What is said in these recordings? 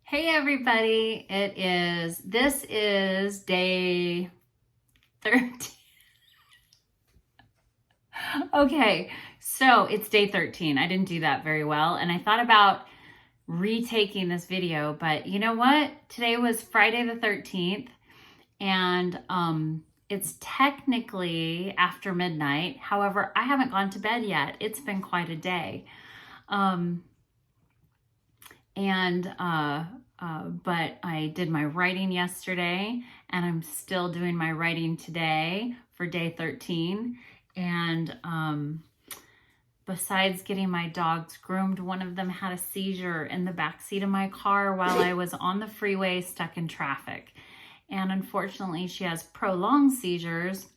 Hey everybody, this is day 13. Okay, so it's day 13. I didn't do that very well, and I thought about retaking this video, but you know what? Today was Friday the 13th, and it's technically after midnight. However, I haven't gone to bed yet. It's been quite a day. But I did my writing yesterday, and I'm still doing my writing today for day 13. And besides getting my dogs groomed, one of them had a seizure in the backseat of my car while I was on the freeway stuck in traffic. And unfortunately, she has prolonged seizures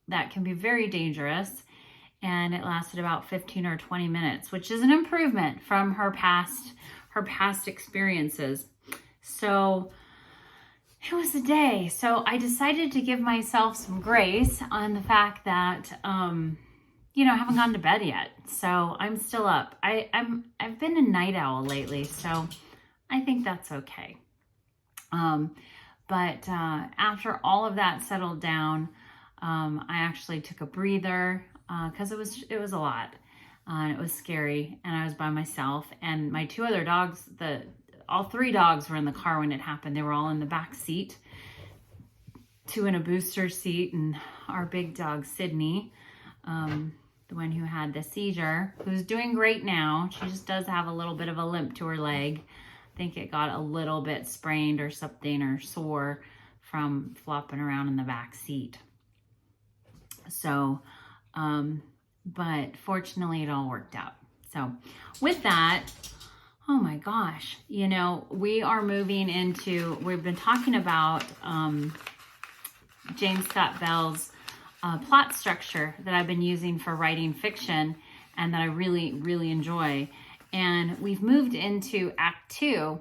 that can be very dangerous. And it lasted about 15 or 20 minutes, which is an improvement from her past experiences. So it was a day. So I decided to give myself some grace on the fact that, I haven't gone to bed yet. So I'm still up. I've been a night owl lately, so I think that's okay. But after all of that settled down, I actually took a breather because it was a lot. And it was scary, and I was by myself, and my two other dogs, all three dogs were in the car when it happened. They were all in the back seat, two in a booster seat, and our big dog, Sydney, the one who had the seizure, who's doing great now. She just does have a little bit of a limp to her leg. I think it got a little bit sprained or something, or sore from flopping around in the back seat. So, but fortunately it all worked out. So with that, oh my gosh, we are moving into, we've been talking about James Scott Bell's plot structure that I've been using for writing fiction and that I really, really enjoy. And we've moved into Act 2,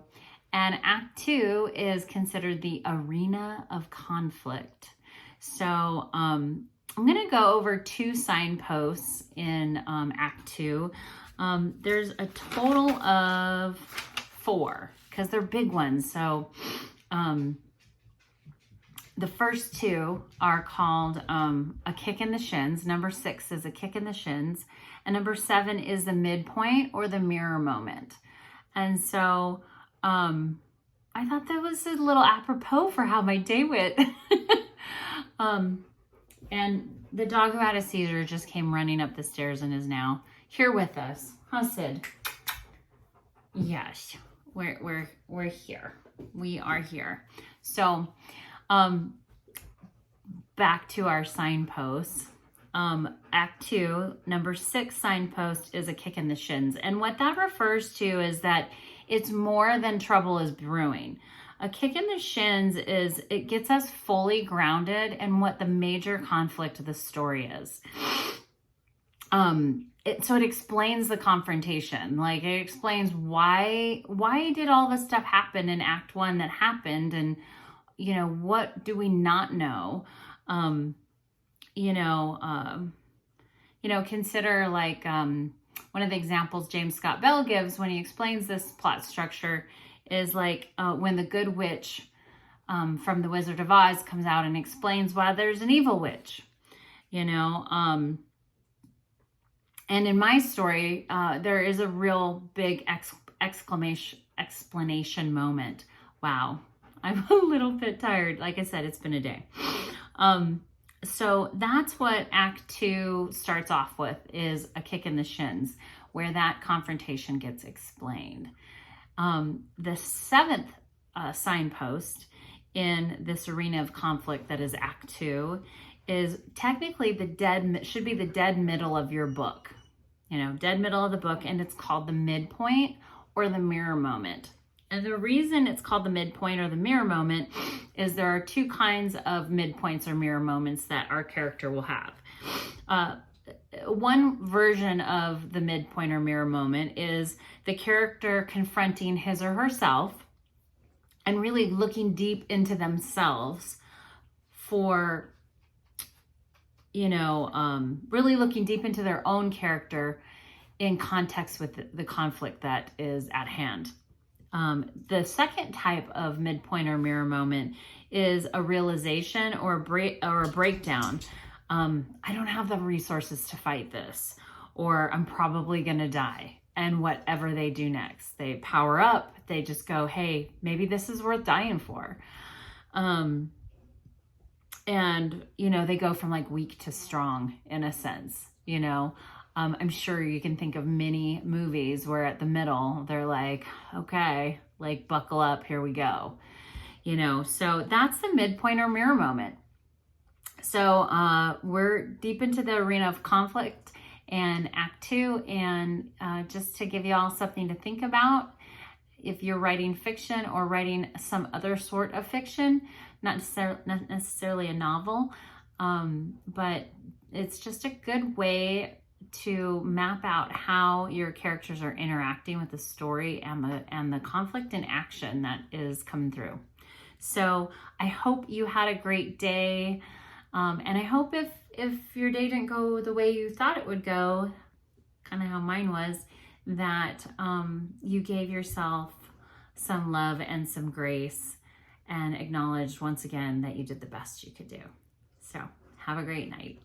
and Act 2 is considered the arena of conflict. So, I'm going to go over 2 signposts in Act 2. There's a total of 4 because they're big ones. So the first 2 are called a kick in the shins. Number 6 is a kick in the shins. And number 7 is the midpoint or the mirror moment. And so I thought that was a little apropos for how my day went. And the dog who had a seizure just came running up the stairs and is now here with us. Huh, Sid? Yes, we're here. We are here. So, back to our signposts. Act 2, number 6 signpost is a kick in the shins. And what that refers to is that it's more than trouble is brewing. A kick in the shins is, it gets us fully grounded in what the major conflict of the story is. So it explains the confrontation. Like, it explains why did all this stuff happen in Act 1 that happened, and, what do we not know? Consider like one of the examples James Scott Bell gives when he explains this plot structure is like when the good witch from The Wizard of Oz comes out and explains why there's an evil witch, And in my story, there is a real big explanation moment. Wow, I'm a little bit tired. Like I said, it's been a day. So that's what Act 2 starts off with, is a kick in the shins, where that confrontation gets explained. The 7th signpost in this arena of conflict that is Act 2 is technically should be the dead middle of your book. Dead middle of the book, and it's called the midpoint or the mirror moment. And the reason it's called the midpoint or the mirror moment is there are 2 kinds of midpoints or mirror moments that our character will have. One version of the midpoint or mirror moment is the character confronting his or herself and really looking deep into themselves for, really looking deep into their own character in context with the conflict that is at hand. The second type of midpoint or mirror moment is a realization or a breakdown. I don't have the resources to fight this, or I'm probably going to die. And whatever they do next, they power up. They just go, hey, maybe this is worth dying for. And, you know, they go from like weak to strong in a sense, you know. I'm sure you can think of many movies where at the middle, they're like, okay, like buckle up, here we go. You know, so that's the midpoint or mirror moment. So we're deep into the arena of conflict and Act 2. And just to give you all something to think about, if you're writing fiction or writing some other sort of fiction, not necessarily a novel, but it's just a good way to map out how your characters are interacting with the story and the conflict and action that is coming through. So I hope you had a great day, and I hope if your day didn't go the way you thought it would go, kind of how mine was, that you gave yourself some love and some grace and acknowledged once again that you did the best you could do. So have a great night.